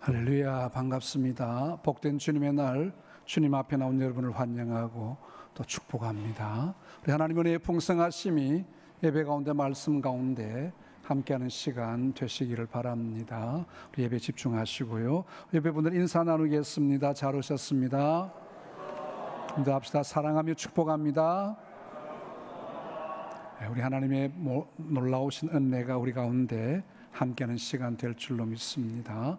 할렐루야, 반갑습니다. 복된 주님의 날 주님 앞에 나온 여러분을 환영하고 또 축복합니다. 우리 하나님 은혜의 풍성하심이 예배 가운데 말씀 가운데 함께하는 시간 되시기를 바랍니다. 우리 예배 집중하시고요. 예배분들 인사 나누겠습니다. 잘 오셨습니다. 인도합시다. 사랑하며 축복합니다. 우리 하나님의 놀라우신 은혜가 우리 가운데 함께하는 시간 될 줄로 믿습니다.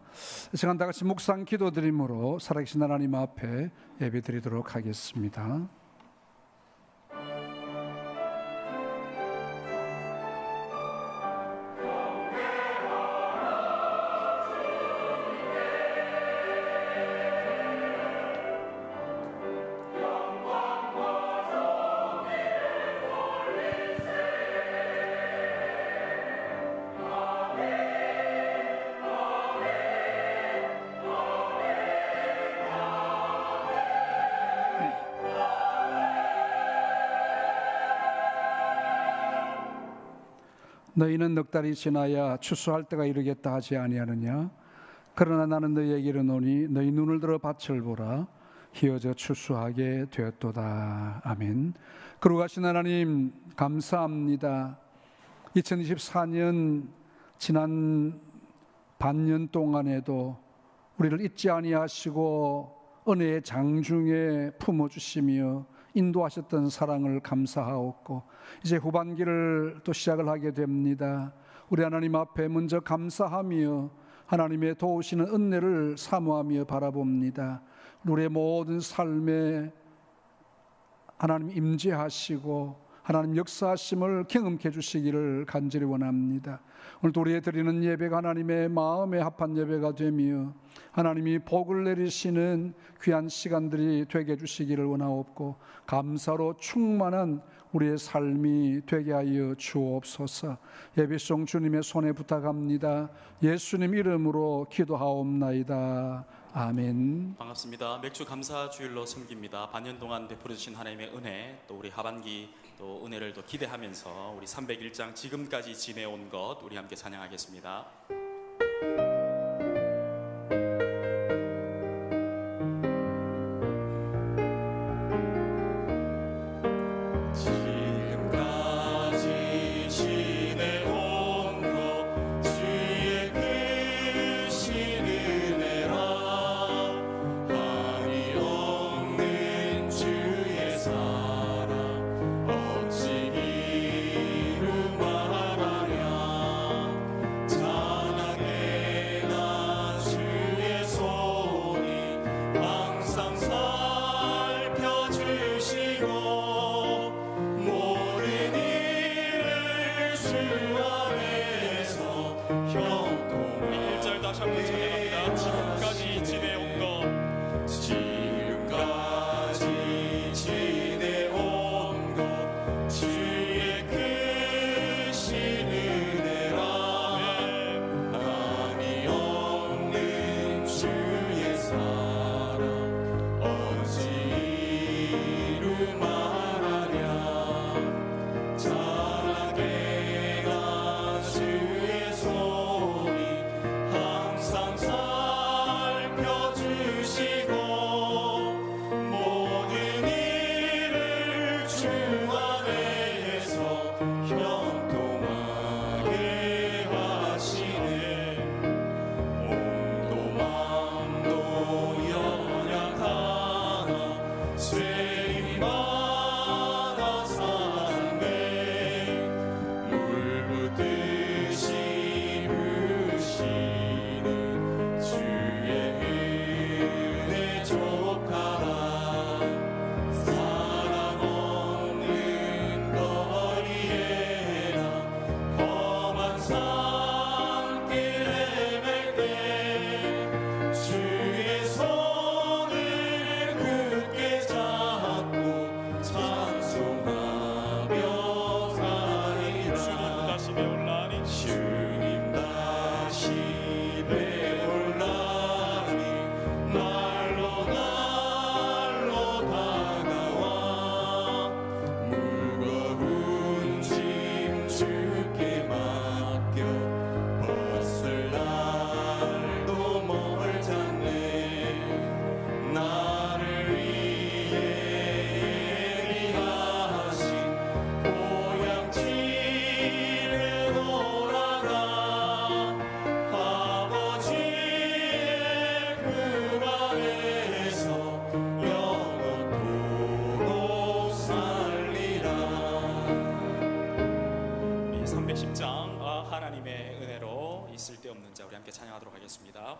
이 시간 다 같이 묵상 기도드림으로 살아계신 하나님 앞에 예배드리도록 하겠습니다. 너희는 넉 달이 지나야 추수할 때가 이르겠다 하지 아니하느냐? 그러나 나는 너희에게 이르노니 너희 눈을 들어 밭을 보라. 희어져 추수하게 되었도다. 아멘. 거룩하신 하나님 감사합니다. 2024년 지난 반년 동안에도 우리를 잊지 아니하시고 은혜의 장중에 품어주시며 인도하셨던 사랑을 감사하옵고 이제 후반기를 또 시작을 하게 됩니다. 우리 하나님 앞에 먼저 감사하며 하나님의 도우시는 은혜를 사모하며 바라봅니다. 우리의 모든 삶에 하나님 임재하시고 하나님 역사하심을 경험케 해주시기를 간절히 원합니다. 오늘도 우리의 드리는 예배가 하나님의 마음에 합한 예배가 되며 하나님이 복을 내리시는 귀한 시간들이 되게 해주시기를 원하옵고 감사로 충만한 우리의 삶이 되게 하여 주옵소서. 예배송 주님의 손에 부탁합니다. 예수님 이름으로 기도하옵나이다. 아멘. 반갑습니다. 맥주 감사 주일로 섬깁니다. 반년 동안 베풀어 주신 하나님의 은혜, 또 우리 하반기 또 은혜를 또 기대하면서 우리 301장 지금까지 지내온 것 우리 함께 찬양하겠습니다. 주께 맡겨 벗을 날도 멀 310장 하나님의 은혜로 있을 데 없는 자 우리 함께 찬양하도록 하겠습니다.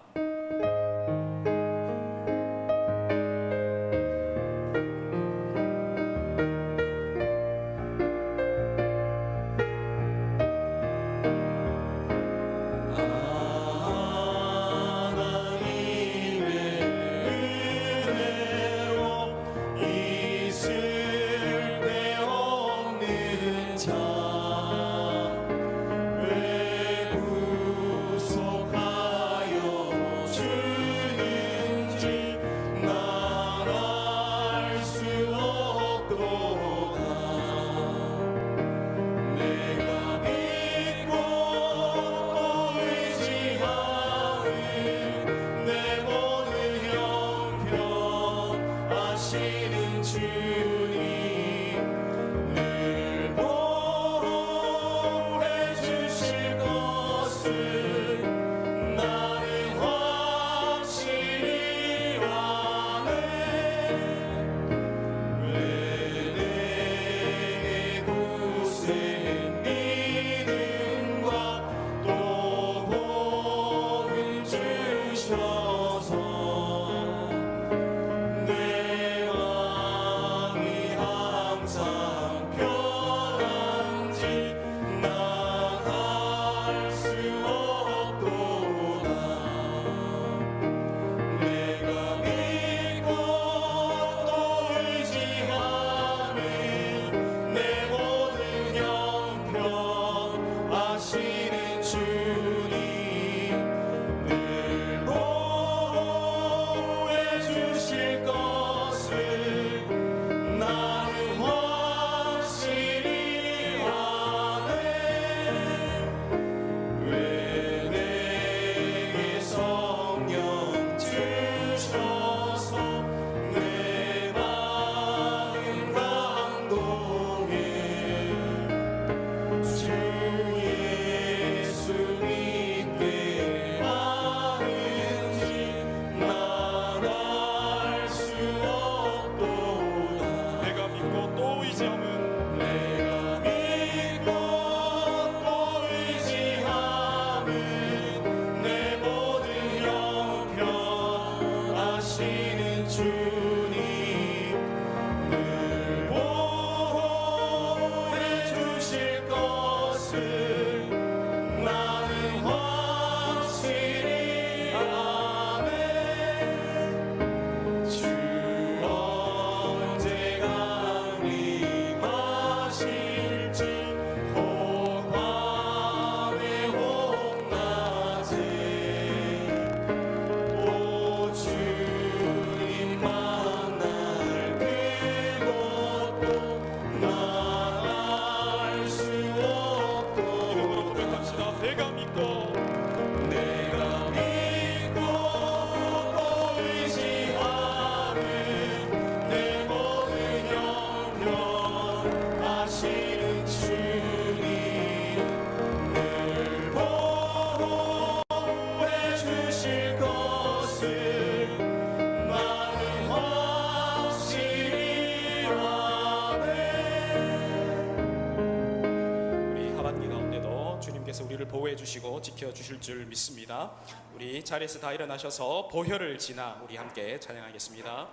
우리를 보호해 주시고 지켜 주실 줄 믿습니다. 우리 자리에서 다 일어나셔서 보혈을 지나 우리 함께 찬양하겠습니다.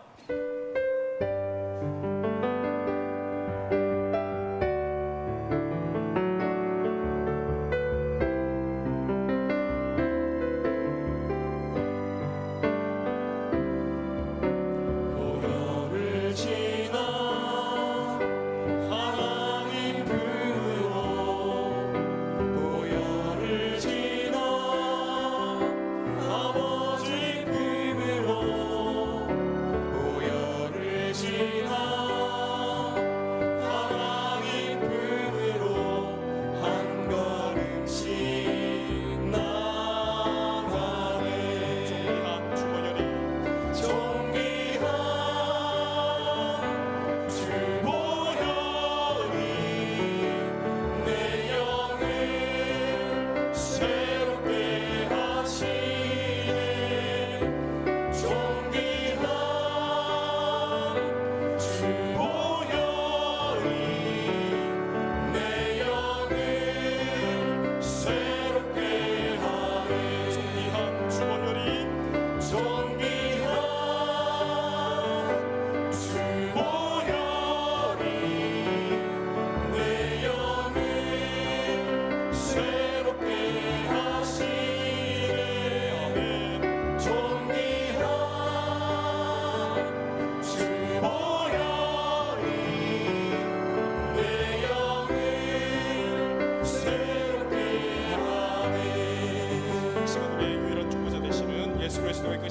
아버지 품으로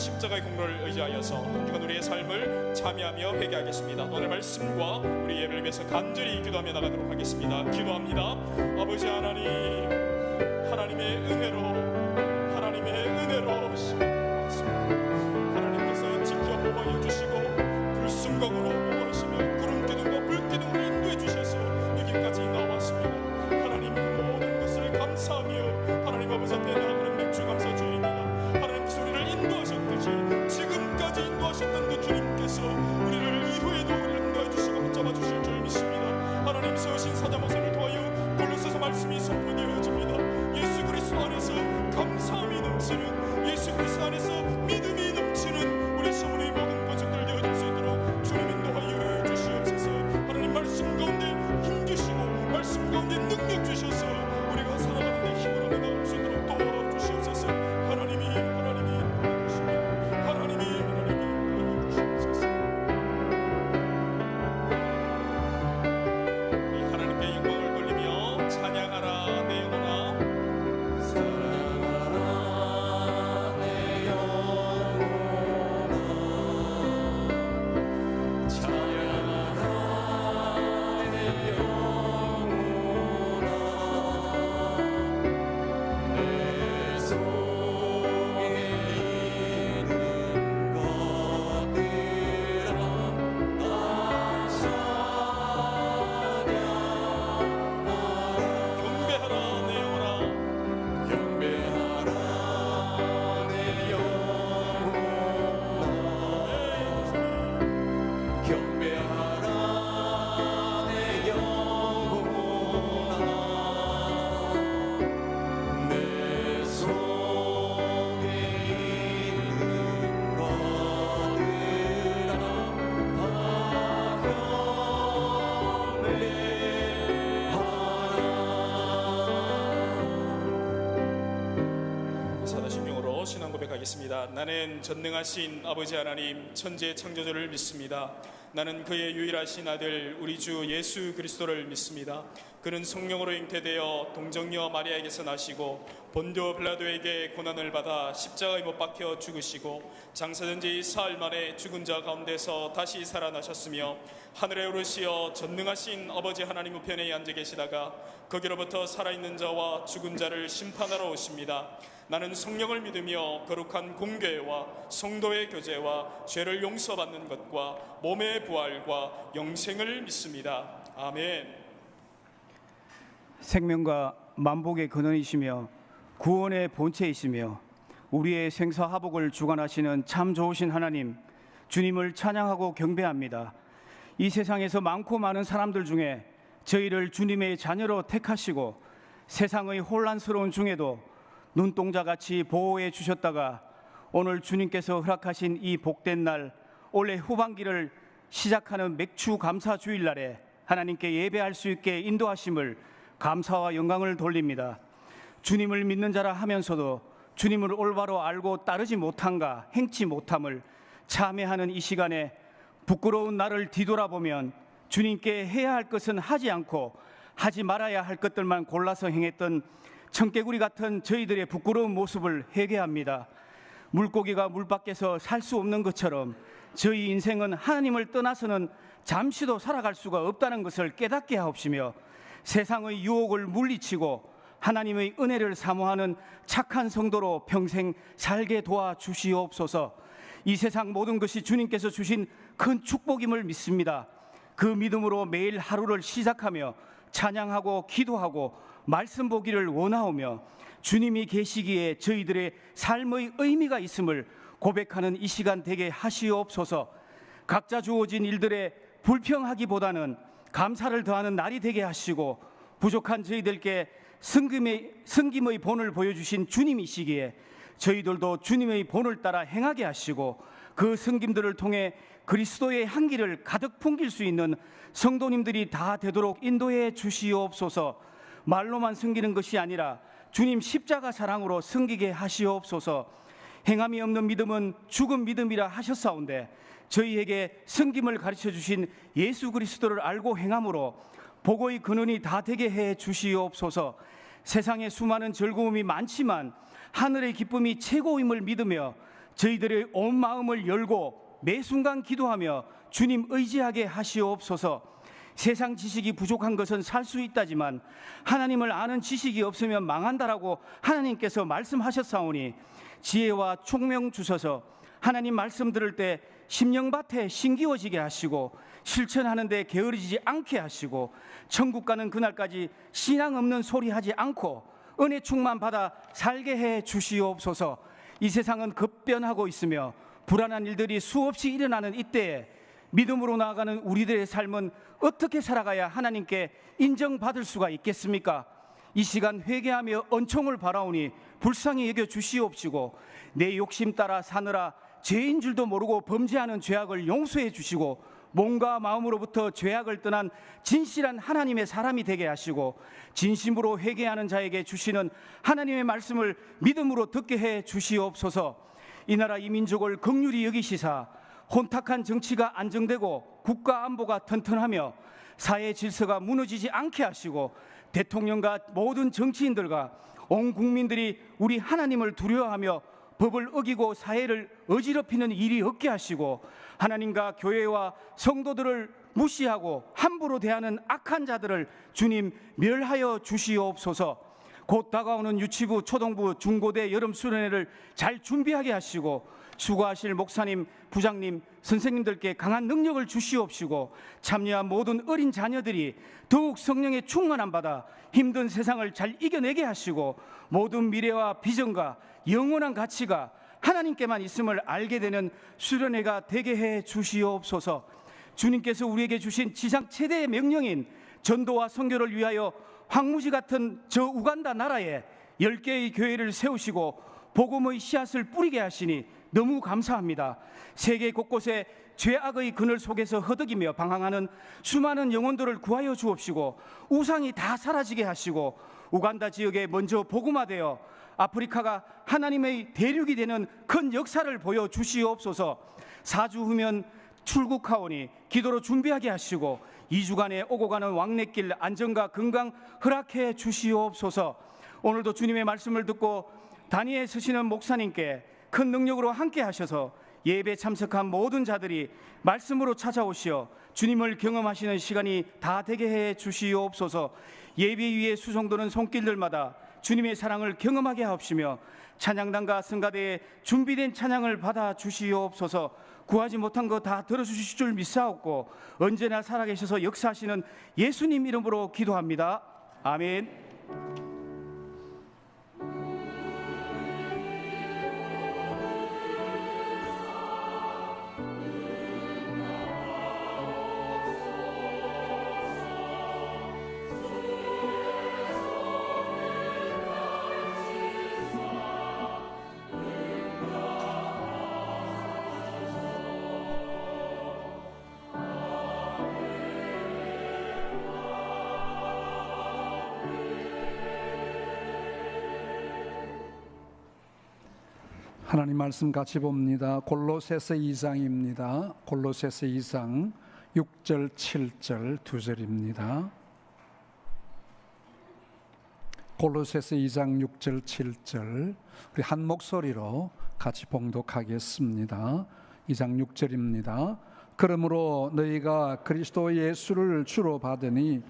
십자가의 공로를 의지하여서 한 주간 우리의 삶을 참여하며 회개하겠습니다. 오늘 말씀과 우리 예배를 위해서 간절히 기도하며 나가도록 하겠습니다. 기도합니다. 아버지 하나님, 하나님의 은혜로 하나님께서 지켜 보호해 주시고 불순간으로 보호하시며 구름 기둥과 불 기둥으로 인도해 주셔서 여기까지 나왔습니다. 하나님, 그 모든 것을 감사하며 하나님 아버지 앞에 나아가는 맥주 감사 주입니다. 하나님께서 우리를 인도하셨듯이 지금까지 인도하셨던 그 주님께서 우리를 이후에도 우리를 인도해 주시고 붙잡아 주실 줄 믿습니다. 하나님 세우신 사자모사를 통하여 골로새서 말씀이 선포되어집니다. 예수 그리스도 안에서 감사함이 넘치는, 예수 그리스도 안에서 믿음이 넘치는 우리 서문의 모든 고백들 되어질 수 있도록 주님 인도하여 주시옵소서. 하나님 말씀 가운데 힘주시고 말씀 가운데 능력 주셔서 우리가 살아가는 데 힘으로 나아갈 수 있도록 도와주시옵소서. 하나님이 도와주시옵소서. 우리 하나님께 영광을 돌리며 찬양하라 내 영혼아, 사랑하라 내 영혼아, 찬양하라 내 영혼아, 내 속에 있는 것들아 나 찬양하라. 경배하라 내 영혼아, 경배하라 내 영혼아, 경배하라 내 영혼아, 내 속에 있는 것들아 다 경배하라. 사다신명으로 신앙 고백하겠습니다. 나는 전능하신 아버지 하나님 천지의 창조주를 믿습니다. 나는 그의 유일하신 아들 우리 주 예수 그리스도를 믿습니다. 그는 성령으로 잉태되어 동정녀 마리아에게서 나시고 본디오 빌라도에게 고난을 받아 십자가에 못 박혀 죽으시고 장사된 지 사흘 만에 죽은 자 가운데서 다시 살아나셨으며 하늘에 오르시어 전능하신 아버지 하나님 우편에 앉아 계시다가 거기로부터 살아있는 자와 죽은 자를 심판하러 오십니다. 나는 성령을 믿으며 거룩한 공교회와 성도의 교제와 죄를 용서받는 것과 몸의 부활과 영생을 믿습니다. 아멘. 생명과 만복의 근원이시며 구원의 본체이시며 우리의 생사화복을 주관하시는 참 좋으신 하나님, 주님을 찬양하고 경배합니다. 이 세상에서 많고 많은 사람들 중에 저희를 주님의 자녀로 택하시고 세상의 혼란스러운 중에도 눈동자같이 보호해 주셨다가 오늘 주님께서 허락하신 이 복된 날, 올해 후반기를 시작하는 맥주 감사 주일날에 하나님께 예배할 수 있게 인도하심을 감사와 영광을 돌립니다. 주님을 믿는 자라 하면서도 주님을 올바로 알고 따르지 못한가, 행치 못함을 참회하는 이 시간에 부끄러운 나를 뒤돌아보면 주님께 해야 할 것은 하지 않고 하지 말아야 할 것들만 골라서 행했던 청개구리 같은 저희들의 부끄러운 모습을 회개합니다. 물고기가 물 밖에서 살 수 없는 것처럼 저희 인생은 하나님을 떠나서는 잠시도 살아갈 수가 없다는 것을 깨닫게 하옵시며 세상의 유혹을 물리치고 하나님의 은혜를 사모하는 착한 성도로 평생 살게 도와주시옵소서. 이 세상 모든 것이 주님께서 주신 큰 축복임을 믿습니다. 그 믿음으로 매일 하루를 시작하며 찬양하고 기도하고 말씀 보기를 원하오며 주님이 계시기에 저희들의 삶의 의미가 있음을 고백하는 이 시간 되게 하시옵소서. 각자 주어진 일들에 불평하기보다는 감사를 더하는 날이 되게 하시고 부족한 저희들께 섬김의 본을 보여주신 주님이시기에 저희들도 주님의 본을 따라 행하게 하시고 그 섬김들을 통해 그리스도의 향기를 가득 풍길 수 있는 성도님들이 다 되도록 인도해 주시옵소서. 말로만 섬기는 것이 아니라 주님 십자가 사랑으로 섬기게 하시옵소서. 행함이 없는 믿음은 죽은 믿음이라 하셨사온데 저희에게 섬김을 가르쳐 주신 예수 그리스도를 알고 행함으로 복의 근원이 다 되게 해 주시옵소서. 세상에 수많은 즐거움이 많지만 하늘의 기쁨이 최고임을 믿으며 저희들의 온 마음을 열고 매 순간 기도하며 주님 의지하게 하시옵소서. 세상 지식이 부족한 것은 살 수 있다지만 하나님을 아는 지식이 없으면 망한다라고 하나님께서 말씀하셨사오니 지혜와 총명 주셔서 하나님 말씀 들을 때 심령밭에 심기워지게 하시고 실천하는 데 게으르지 않게 하시고 천국 가는 그날까지 신앙 없는 소리 하지 않고 은혜 충만 받아 살게 해 주시옵소서. 이 세상은 급변하고 있으며 불안한 일들이 수없이 일어나는 이때에 믿음으로 나아가는 우리들의 삶은 어떻게 살아가야 하나님께 인정받을 수가 있겠습니까? 이 시간 회개하며恩총을 바라오니 불쌍히 여겨 주시옵시고 내 욕심 따라 사느라 죄인 줄도 모르고 범죄하는 죄악을 용서해 주시고 몸과 마음으로부터 죄악을 떠난 진실한 하나님의 사람이 되게 하시고 진심으로 회개하는 자에게 주시는 하나님의 말씀을 믿음으로 듣게 해 주시옵소서. 이 나라 이 민족을 긍휼히 여기시사 혼탁한 정치가 안정되고 국가 안보가 튼튼하며 사회 질서가 무너지지 않게 하시고 대통령과 모든 정치인들과 온 국민들이 우리 하나님을 두려워하며 법을 어기고 사회를 어지럽히는 일이 없게 하시고 하나님과 교회와 성도들을 무시하고 함부로 대하는 악한 자들을 주님 멸하여 주시옵소서. 곧 다가오는 유치부, 초등부, 중고대 여름 수련회를 잘 준비하게 하시고 수고하실 목사님, 부장님, 선생님들께 강한 능력을 주시옵시고 참여한 모든 어린 자녀들이 더욱 성령의 충만함 받아 힘든 세상을 잘 이겨내게 하시고 모든 미래와 비전과 영원한 가치가 하나님께만 있음을 알게 되는 수련회가 되게 해 주시옵소서. 주님께서 우리에게 주신 지상 최대의 명령인 전도와 선교를 위하여 황무지 같은 저 우간다 나라에 10개의 교회를 세우시고 복음의 씨앗을 뿌리게 하시니 너무 감사합니다. 세계 곳곳에 죄악의 그늘 속에서 허덕이며 방황하는 수많은 영혼들을 구하여 주옵시고 우상이 다 사라지게 하시고 우간다 지역에 먼저 복음화되어 아프리카가 하나님의 대륙이 되는 큰 역사를 보여주시옵소서. 4주 후면 출국하오니 기도로 준비하게 하시고 2주간에 오고 가는 왕래길 안전과 건강 허락해 주시옵소서. 오늘도 주님의 말씀을 듣고 단위에 서시는 목사님께 큰 능력으로 함께 하셔서 예배 참석한 모든 자들이 말씀으로 찾아오시어 주님을 경험하시는 시간이 다 되게 해 주시옵소서. 예배 위에 수송도는 손길들마다 주님의 사랑을 경험하게 하옵시며 찬양단과 성가대에 준비된 찬양을 받아 주시옵소서. 구하지 못한 거 다 들어주실 줄 믿사옵고 언제나 살아계셔서 역사하시는 예수님 이름으로 기도합니다. 아멘. 하나님 말씀 같이 봅니다. 골로새서 2장입니다. 골로새서 2장 6절 7절 2절입니다. 골로새서 2장 6절 7절 우리 한 목소리로 같이 봉독하겠습니다. 2장 6절입니다. 그러므로 너희가 그리스도 예수를 주로 받으니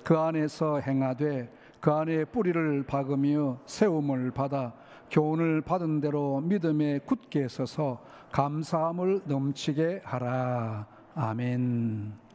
그 안에서 행하되 그 안에 뿌리를 박으며 세움을 받아 교훈을 받은 대로 믿음에 굳게 서서 감사함을 넘치게 하라. 아멘.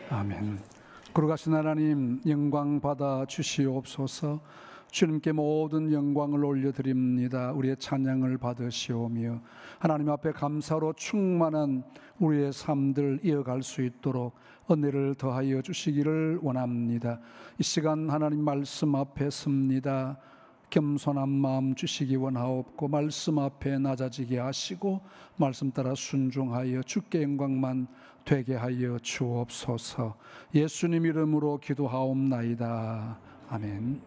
아멘. 거룩하신 하나님, 영광 받아 주시옵소서. 주님께 모든 영광을 올려드립니다. 우리의 찬양을 받으시오며 하나님 앞에 감사로 충만한 우리의 삶들 이어갈 수 있도록 은혜를 더하여 주시기를 원합니다. 이 시간 하나님 말씀 앞에 섭니다. 겸손한 마음 주시기 원하옵고 말씀 앞에 낮아지게 하시고 말씀 따라 순종하여 주께 영광만 되게 하여 주옵소서. 예수님 이름으로 기도하옵나이다. 아멘.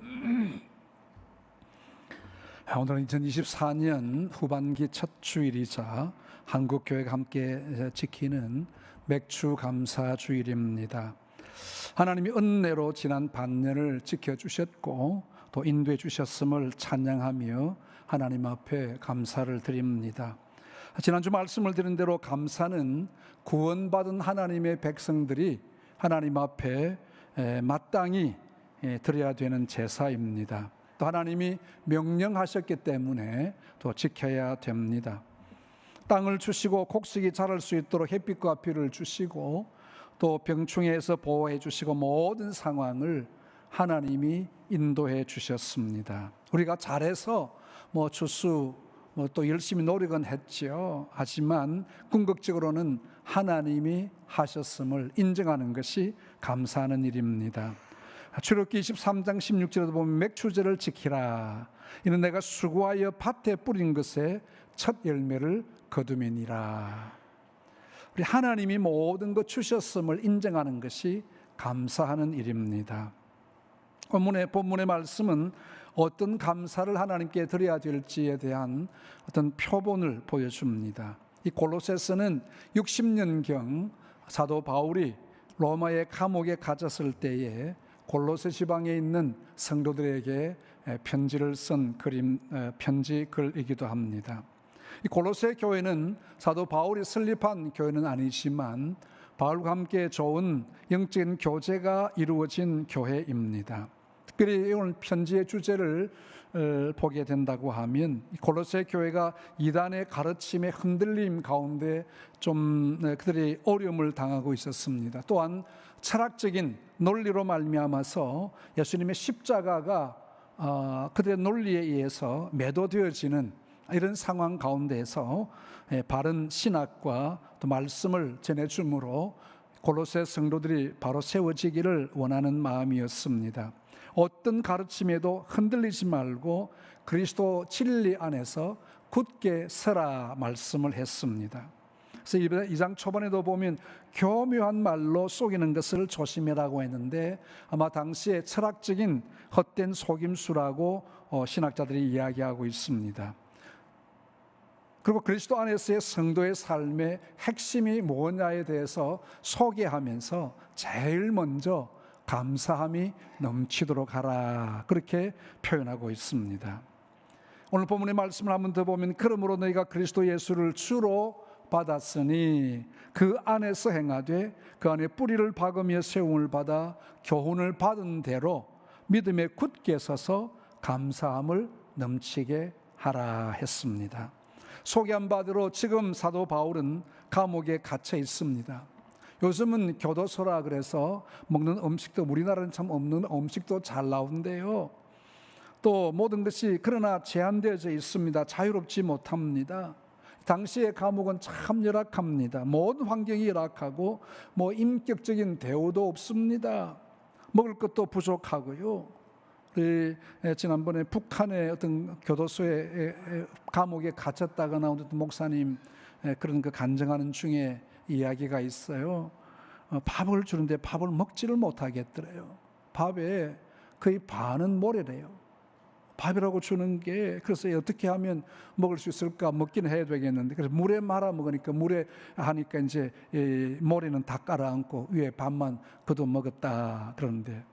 오늘은 2024년 후반기 첫 주일이자 한국교회가 함께 지키는 맥주 감사 주일입니다. 하나님이 은혜로 지난 반년을 지켜주셨고 또 인도해 주셨음을 찬양하며 하나님 앞에 감사를 드립니다. 지난주 말씀을 드린 대로 감사는 구원받은 하나님의 백성들이 하나님 앞에 마땅히 드려야 되는 제사입니다. 또 하나님이 명령하셨기 때문에 또 지켜야 됩니다. 땅을 주시고 곡식이 자랄 수 있도록 햇빛과 비를 주시고 또 병충해에서 보호해 주시고 모든 상황을 하나님이 인도해 주셨습니다. 우리가 잘해서 주수 또 열심히 노력은 했지요. 하지만 궁극적으로는 하나님이 하셨음을 인정하는 것이 감사하는 일입니다. 출애굽기 23장 16절에도 보면 맥추제를 지키라. 이는 내가 수고하여 밭에 뿌린 것에 첫 열매를 거두매니라. 우리 하나님이 모든 것 주셨음을 인정하는 것이 감사하는 일입니다. 본문의 말씀은 어떤 감사를 하나님께 드려야 될지에 대한 어떤 표본을 보여줍니다. 이 골로새서는 60년경 사도 바울이 로마의 감옥에 갇혔을 때에 골로새 지방에 있는 성도들에게 편지를 쓴 편지 글이기도 합니다. 이 골로새 교회는 사도 바울이 설립한 교회는 아니지만 바울과 함께 좋은 영적인 교제가 이루어진 교회입니다. 특별히 오늘 편지의 주제를 보게 된다고 하면 골로새 교회가 이단의 가르침의 흔들림 가운데 좀 그들이 어려움을 당하고 있었습니다. 또한 철학적인 논리로 말미암아서 예수님의 십자가가 그들의 논리에 의해서 매도되어지는 이런 상황 가운데에서 바른 신학과 또 말씀을 전해줌으로 골로새 성도들이 바로 세워지기를 원하는 마음이었습니다. 어떤 가르침에도 흔들리지 말고 그리스도 진리 안에서 굳게 서라 말씀을 했습니다. 그래서 2장 초반에도 보면 교묘한 말로 속이는 것을 조심해라고 했는데 아마 당시에 철학적인 헛된 속임수라고 신학자들이 이야기하고 있습니다. 그리고 그리스도 안에서의 성도의 삶의 핵심이 뭐냐에 대해서 소개하면서 제일 먼저 감사함이 넘치도록 하라 그렇게 표현하고 있습니다. 오늘 본문의 말씀을 한번 더 보면 그러므로 너희가 그리스도 예수를 주로 받았으니 그 안에서 행하되 그 안에 뿌리를 박으며 세움을 받아 교훈을 받은 대로 믿음에 굳게 서서 감사함을 넘치게 하라 했습니다. 소개한 바대로 지금 사도 바울은 감옥에 갇혀 있습니다. 요즘은 교도소라 그래서 먹는 음식도 우리나라는 참 없는 음식도 잘 나오는데요. 또 모든 것이 그러나 제한되어져 있습니다. 자유롭지 못합니다. 당시의 감옥은 참 열악합니다. 모든 환경이 열악하고 인격적인 대우도 없습니다. 먹을 것도 부족하고요. 지난번에 북한의 어떤 교도소에 감옥에 갇혔다가 나온 어떤 목사님 그런 간증하는 중에 이야기가 있어요. 밥을 주는데 밥을 먹지를 못하겠더래요. 밥에 거의 반은 모래래요. 밥이라고 주는 게 그래서 어떻게 하면 먹을 수 있을까 먹기는 해야 되겠는데 그래서 물에 말아 먹으니까 물에 하니까 이제 모래는 다 깔아앉고 위에 밥만 걷어 먹었다 그러는데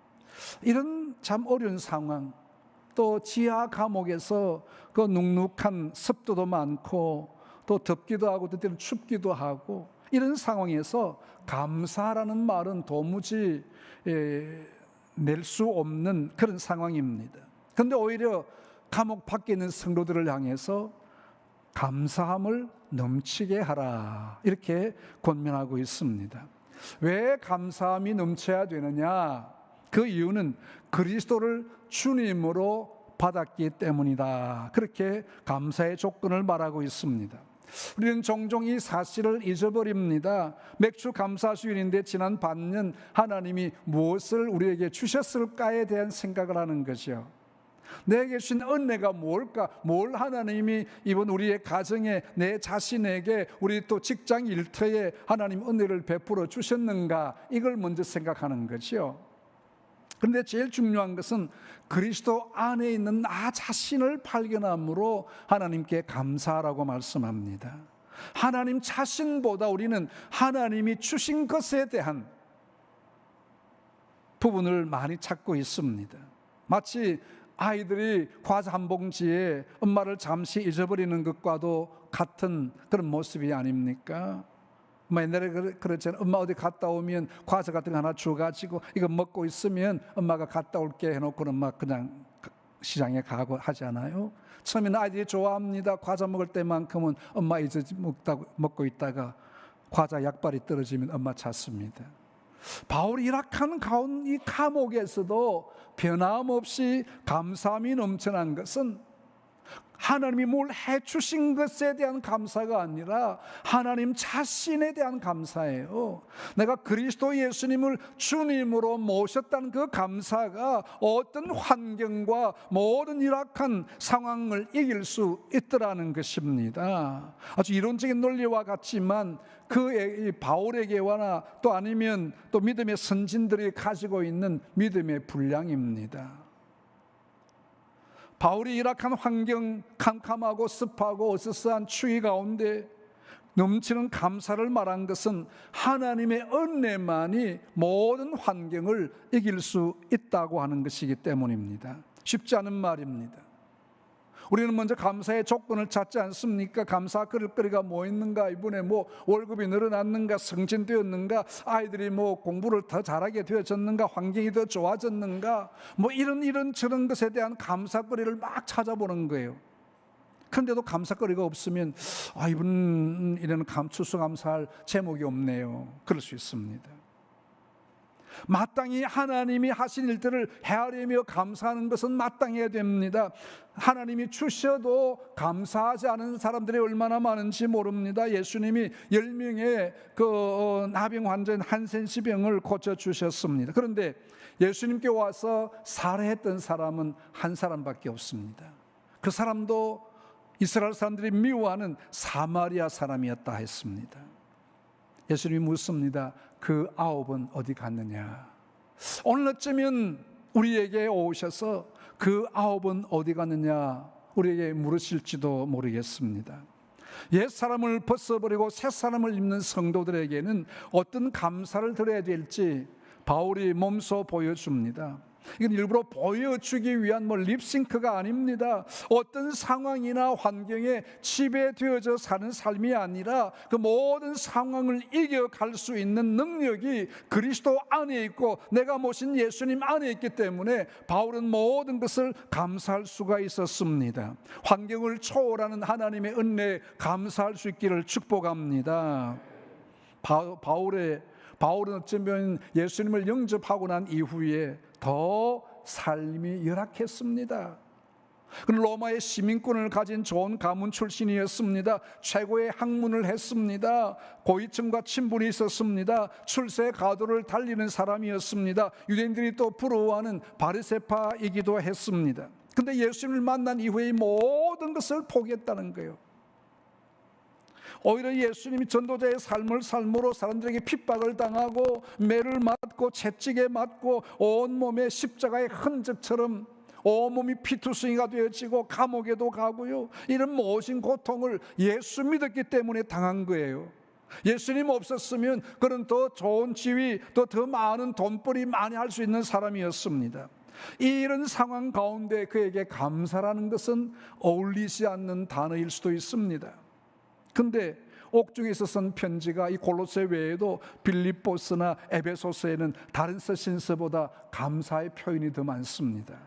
이런 참 어려운 상황 또 지하 감옥에서 그 눅눅한 습도도 많고 또 덥기도 하고 때때는 춥기도 하고 이런 상황에서 감사라는 말은 도무지 낼 수 없는 그런 상황입니다. 그런데 오히려 감옥 밖에 있는 성도들을 향해서 감사함을 넘치게 하라 이렇게 권면하고 있습니다. 왜 감사함이 넘쳐야 되느냐? 그 이유는 그리스도를 주님으로 받았기 때문이다. 그렇게 감사의 조건을 말하고 있습니다. 우리는 종종 이 사실을 잊어버립니다. 맥주 감사주일인데 지난 반년 하나님이 무엇을 우리에게 주셨을까에 대한 생각을 하는 거죠. 내게 주신 은혜가 뭘까? 뭘 하나님이 이번 우리의 가정에, 내 자신에게, 우리 또 직장 일터에 하나님 은혜를 베풀어 주셨는가? 이걸 먼저 생각하는 거죠. 그런데 제일 중요한 것은 그리스도 안에 있는 나 자신을 발견함으로 하나님께 감사하라고 말씀합니다. 하나님 자신보다 우리는 하나님이 주신 것에 대한 부분을 많이 찾고 있습니다. 마치 아이들이 과자 한 봉지에 엄마를 잠시 잊어버리는 것과도 같은 그런 모습이 아닙니까? 엄마 옛날에 그랬잖아요. 엄마 어디 갔다 오면 과자 같은 거 하나 줘가지고 이거 먹고 있으면 엄마가 갔다 올게 해놓고는 막 그냥 시장에 가고 하잖아요. 처음에는 아이들이 좋아합니다. 과자 먹을 때만큼은 엄마 이제 먹고 있다가 과자 약발이 떨어지면 엄마 찾습니다. 바울이 일학한 가운 이 감옥에서도 변함없이 감사함이 넘쳐난 것은 하나님이 뭘 해주신 것에 대한 감사가 아니라 하나님 자신에 대한 감사예요. 내가 그리스도 예수님을 주님으로 모셨다는 그 감사가 어떤 환경과 모든 열악한 상황을 이길 수 있더라는 것입니다. 아주 이론적인 논리와 같지만 그 바울에게나 또 아니면 또 믿음의 선진들이 가지고 있는 믿음의 분량입니다. 바울이 열악한 환경, 캄캄하고 습하고 어스스한 추위 가운데 넘치는 감사를 말한 것은 하나님의 은혜만이 모든 환경을 이길 수 있다고 하는 것이기 때문입니다. 쉽지 않은 말입니다. 우리는 먼저 감사의 조건을 찾지 않습니까? 감사 그럴 거리가 뭐 있는가? 이번에 뭐 월급이 늘어났는가? 승진되었는가? 아이들이 뭐 공부를 더 잘하게 되어졌는가? 환경이 더 좋아졌는가? 뭐 이런 저런 것에 대한 감사거리를 막 찾아보는 거예요. 그런데도 감사거리가 없으면 이분 이런 추수감사할 제목이 없네요. 그럴 수 있습니다. 마땅히 하나님이 하신 일들을 헤아리며 감사하는 것은 마땅해야 됩니다. 하나님이 주셔도 감사하지 않은 사람들이 얼마나 많은지 모릅니다. 예수님이 10명의 그 나병 환자인 한센시병을 고쳐주셨습니다. 그런데 예수님께 와서 살해했던 사람은 한 사람밖에 없습니다. 그 사람도 이스라엘 사람들이 미워하는 사마리아 사람이었다 했습니다. 예수님이 묻습니다. 그 9은 어디 갔느냐? 오늘 어쩌면 우리에게 오셔서 그 9은 어디 갔느냐 우리에게 물으실지도 모르겠습니다. 옛 사람을 벗어버리고 새 사람을 입는 성도들에게는 어떤 감사를 드려야 될지 바울이 몸소 보여줍니다. 이건 일부러 보여주기 위한 립싱크가 아닙니다. 어떤 상황이나 환경에 지배되어져 사는 삶이 아니라 그 모든 상황을 이겨갈 수 있는 능력이 그리스도 안에 있고 내가 모신 예수님 안에 있기 때문에 바울은 모든 것을 감사할 수가 있었습니다. 환경을 초월하는 하나님의 은혜에 감사할 수 있기를 축복합니다. 바울은 어쩌면 예수님을 영접하고 난 이후에 더 삶이 열악했습니다. 그는 로마의 시민권을 가진 좋은 가문 출신이었습니다. 최고의 학문을 했습니다. 고위층과 친분이 있었습니다. 출세 가도를 달리는 사람이었습니다. 유대인들이 또 부러워하는 바리새파이기도 했습니다. 그런데 예수님을 만난 이후에 모든 것을 포기했다는 거예요. 오히려 예수님이 전도자의 삶을 삶으로 사람들에게 핍박을 당하고 매를 맞고 채찍에 맞고 온몸에 십자가의 흔적처럼 온몸이 피투성이가 되어지고 감옥에도 가고요. 이런 모진 고통을 예수 믿었기 때문에 당한 거예요. 예수님 없었으면 그는 더 좋은 지위, 더 많은 돈벌이 많이 할 수 있는 사람이었습니다. 이런 상황 가운데 그에게 감사라는 것은 어울리지 않는 단어일 수도 있습니다. 근데 옥중에서 쓴 편지가 이 골로새 외에도 빌립보스나 에베소서에는 다른 서신서보다 감사의 표현이 더 많습니다.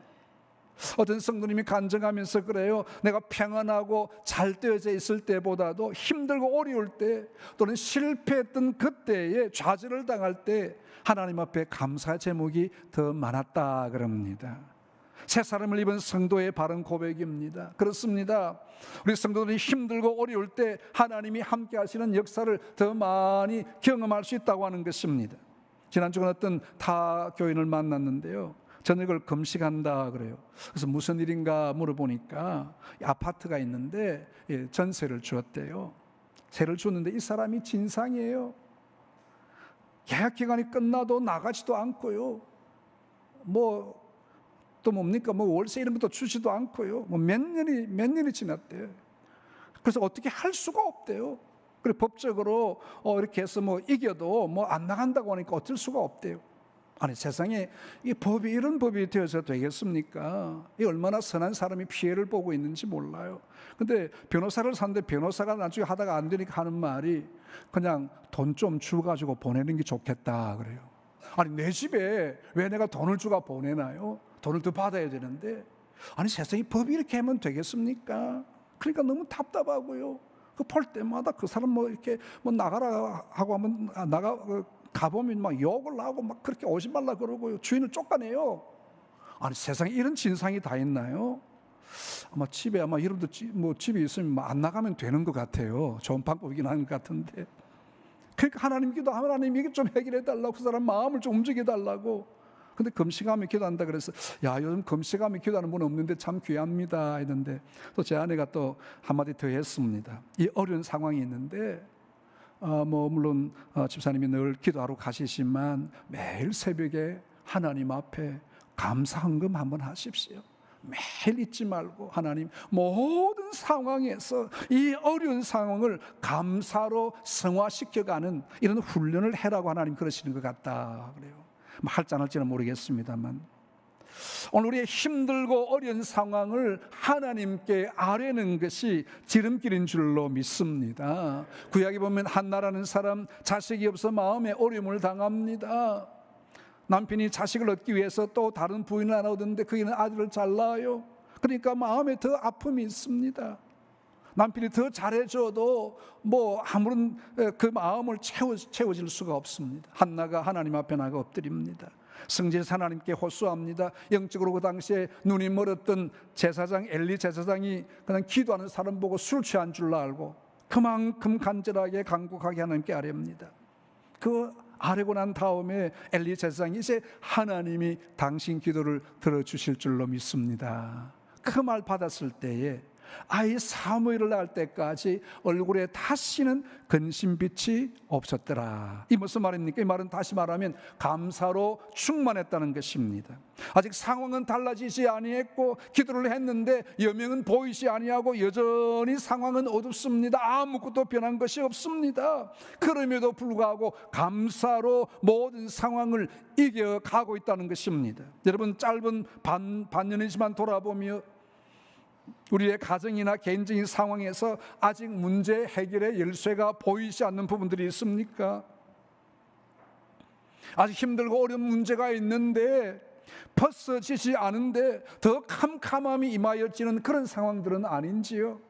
어떤 성도님이 간증하면서 그래요. 내가 평안하고 잘 되어져 있을 때보다도 힘들고 어려울 때 또는 실패했던 그때에 좌절을 당할 때 하나님 앞에 감사 제목이 더 많았다 그럽니다. 새 사람을 입은 성도의 바른 고백입니다. 그렇습니다. 우리 성도들이 힘들고 어려울 때 하나님이 함께 하시는 역사를 더 많이 경험할 수 있다고 하는 것입니다. 지난주에 어떤 타 교인을 만났는데요, 저녁을 금식한다 그래요. 그래서 무슨 일인가 물어보니까 아파트가 있는데 전세를 주었대요. 세를 줬는데 이 사람이 진상이에요. 계약 기간이 끝나도 나가지도 않고요. 또 뭡니까? 월세 이런 것도 주지도 않고요. 몇 년이 지났대요. 그래서 어떻게 할 수가 없대요. 그래 법적으로 이렇게 해서 이겨도 안 나간다고 하니까 어쩔 수가 없대요. 아니 세상에 이 법이 이런 법이 되어서 되겠습니까? 이 얼마나 선한 사람이 피해를 보고 있는지 몰라요. 근데 변호사를 샀는데 변호사가 나중에 하다가 안 되니까 하는 말이 그냥 돈 좀 주가지고 보내는 게 좋겠다 그래요. 아니 내 집에 왜 내가 돈을 주가 보내나요? 돈을 더 받아야 되는데, 아니 세상에 법이 이렇게 하면 되겠습니까? 그러니까 너무 답답하고요. 그 볼 때마다 그 사람 이렇게 나가라 하고 하면 가보면 막 욕을 하고 막 그렇게 오지 말라 그러고요. 주인을 쫓아내요. 아니 세상에 이런 진상이 다 있나요? 아마 집에 여러분도 집에 있으면 안 나가면 되는 것 같아요. 좋은 방법이긴 한 것 같은데. 그러니까 하나님께도 하나님 이게 좀 해결해 달라고, 그 사람 마음을 좀 움직여 달라고. 근데 금식하며 기도한다 그래서 요즘 금식하며 기도하는 분 없는데 참 귀합니다 했는데, 또 제 아내가 또 한마디 더 했습니다. 이 어려운 상황이 있는데 물론 집사님이 늘 기도하러 가시지만 매일 새벽에 하나님 앞에 감사 헌금 한번 하십시오. 매일 잊지 말고 하나님 모든 상황에서 이 어려운 상황을 감사로 승화시켜가는 이런 훈련을 해라고 하나님 그러시는 것 같다 그래요. 할지 안 할지는 모르겠습니다만 오늘 우리의 힘들고 어려운 상황을 하나님께 아뢰는 것이 지름길인 줄로 믿습니다. 구약에 보면 한나라는 사람 자식이 없어 마음에 어려움을 당합니다. 남편이 자식을 얻기 위해서 또 다른 부인을 하나 얻었는데 그이는 아들을 잘 낳아요. 그러니까 마음에 더 아픔이 있습니다. 남편이 더 잘해줘도 아무런 그 마음을 채워질 수가 없습니다. 한나가 하나님 앞에 나가 엎드립니다. 성지에서 하나님께 호소합니다. 영적으로 그 당시에 눈이 멀었던 제사장 엘리 제사장이 그냥 기도하는 사람 보고 술 취한 줄 알고 그만큼 간절하게 간곡하게 하나님께 아뢰옵니다. 그 아뢰고 난 다음에 엘리 제사장이 이제 하나님이 당신 기도를 들어주실 줄로 믿습니다. 그 말 받았을 때에 아이 사무엘을 낳을 때까지 얼굴에 다시는 근심빛이 없었더라. 이 무슨 말입니까? 이 말은 다시 말하면 감사로 충만했다는 것입니다. 아직 상황은 달라지지 아니했고 기도를 했는데 여명은 보이지 아니하고 여전히 상황은 어둡습니다. 아무것도 변한 것이 없습니다. 그럼에도 불구하고 감사로 모든 상황을 이겨가고 있다는 것입니다. 여러분 짧은 반년이지만 돌아보며 우리의 가정이나 개인적인 상황에서 아직 문제 해결의 열쇠가 보이지 않는 부분들이 있습니까? 아직 힘들고 어려운 문제가 있는데 벗어지지 않은데 더 캄캄함이 임하여지는 그런 상황들은 아닌지요?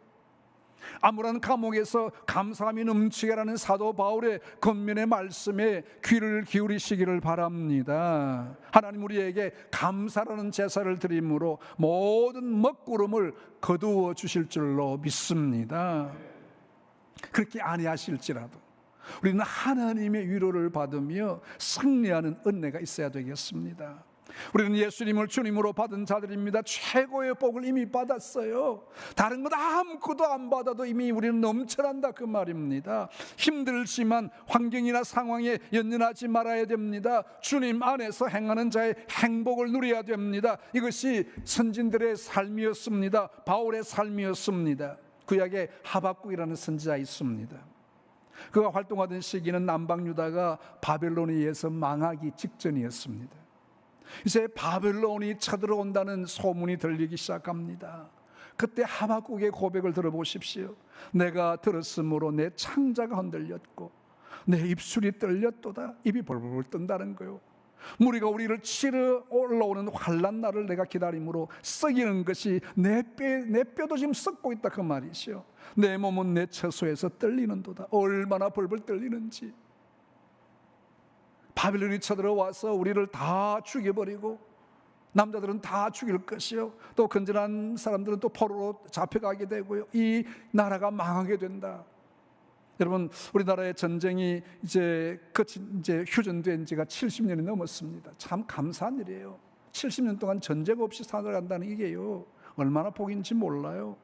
아무런 감옥에서 감사함이 넘치게라는 사도 바울의 권면의 말씀에 귀를 기울이시기를 바랍니다. 하나님 우리에게 감사라는 제사를 드림으로 모든 먹구름을 거두어 주실 줄로 믿습니다. 그렇게 아니하실지라도 우리는 하나님의 위로를 받으며 승리하는 은혜가 있어야 되겠습니다. 우리는 예수님을 주님으로 받은 자들입니다. 최고의 복을 이미 받았어요. 다른 것 아무것도 안 받아도 이미 우리는 넘쳐난다 그 말입니다. 힘들지만 환경이나 상황에 연연하지 말아야 됩니다. 주님 안에서 행하는 자의 행복을 누려야 됩니다. 이것이 선진들의 삶이었습니다. 바울의 삶이었습니다. 구약에 하박국이라는 선지자 있습니다. 그가 활동하던 시기는 남방 유다가 바벨론에 의해서 망하기 직전이었습니다. 이제 바벨론이 쳐들어온다는 소문이 들리기 시작합니다. 그때 하박국의 고백을 들어보십시오. 내가 들었으므로 내 창자가 흔들렸고 내 입술이 떨렸도다. 입이 벌벌 뜬다는 거요. 무리가 우리를 치러 올라오는 환난 날을 내가 기다림으로 썩이는 것이 내 뼈도 지금 썩고 있다 그 말이시오. 내 몸은 내 처소에서 떨리는도다. 얼마나 벌벌 떨리는지. 바빌론이 쳐들어와서 우리를 다 죽여버리고 남자들은 다 죽일 것이요, 또 건전한 사람들은 또 포로로 잡혀가게 되고요, 이 나라가 망하게 된다. 여러분, 우리나라의 전쟁이 이제 휴전된 지가 70년이 넘었습니다. 참 감사한 일이에요. 70년 동안 전쟁 없이 살아간다는 이게요, 얼마나 복인지 몰라요.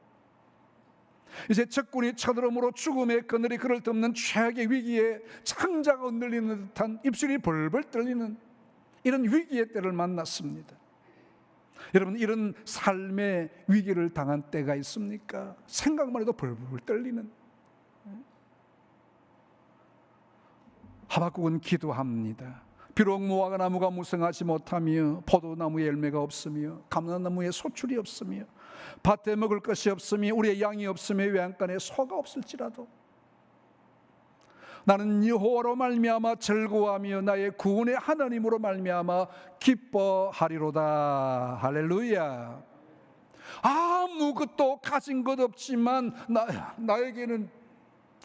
이제 적군이 쳐들어오므로 죽음의 그늘이 그를 덮는 최악의 위기에 창자가 흔들리는 듯한 입술이 벌벌 떨리는 이런 위기의 때를 만났습니다. 여러분, 이런 삶의 위기를 당한 때가 있습니까? 생각만 해도 벌벌 떨리는. 하박국은 기도합니다. 비록 무화과 나무가 무성하지 못하며 포도나무에 열매가 없으며 감람나무에 소출이 없으며 밭에 먹을 것이 없으며 우리의 양이 없으며 외양간에 소가 없을지라도 나는 여호와로 말미암아 즐거워하며 나의 구원의 하나님으로 말미암아 기뻐하리로다. 할렐루야. 아무것도 가진 것 없지만 나에게는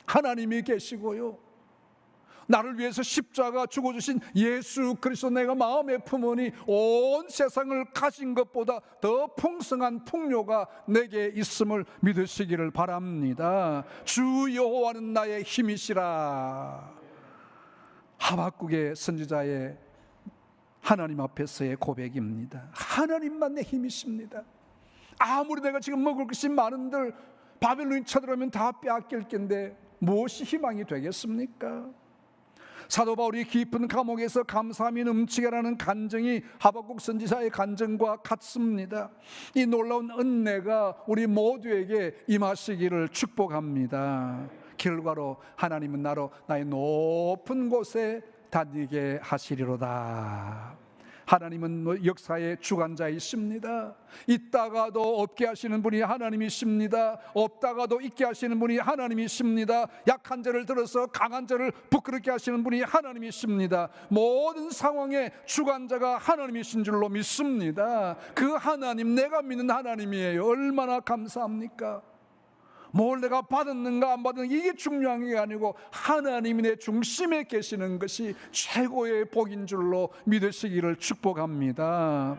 하나님이 계시고요, 나를 위해서 십자가 죽어주신 예수 그리스도 내가 마음에 품으니 온 세상을 가진 것보다 더 풍성한 풍요가 내게 있음을 믿으시기를 바랍니다. 주 여호와는 나의 힘이시라. 하박국의 선지자의 하나님 앞에서의 고백입니다. 하나님만 내 힘이십니다. 아무리 내가 지금 먹을 것이 많은들 바벨론이 쳐들어오면 다 빼앗길 텐데 무엇이 희망이 되겠습니까? 사도 바울이 깊은 감옥에서 감사함이 넘치게라는 간증이 하박국 선지자의 간증과 같습니다. 이 놀라운 은혜가 우리 모두에게 임하시기를 축복합니다. 결과로 하나님은 나의 높은 곳에 다니게 하시리로다. 하나님은 역사의 주관자이십니다. 있다가도 없게 하시는 분이 하나님이십니다. 없다가도 있게 하시는 분이 하나님이십니다. 약한 자를 들어서 강한 자를 부끄럽게 하시는 분이 하나님이십니다. 모든 상황의 주관자가 하나님이신 줄로 믿습니다. 그 하나님, 내가 믿는 하나님이에요. 얼마나 감사합니까? 뭘 내가 받았는가 안 받았는가 이게 중요한 게 아니고 하나님이 내 중심에 계시는 것이 최고의 복인 줄로 믿으시기를 축복합니다.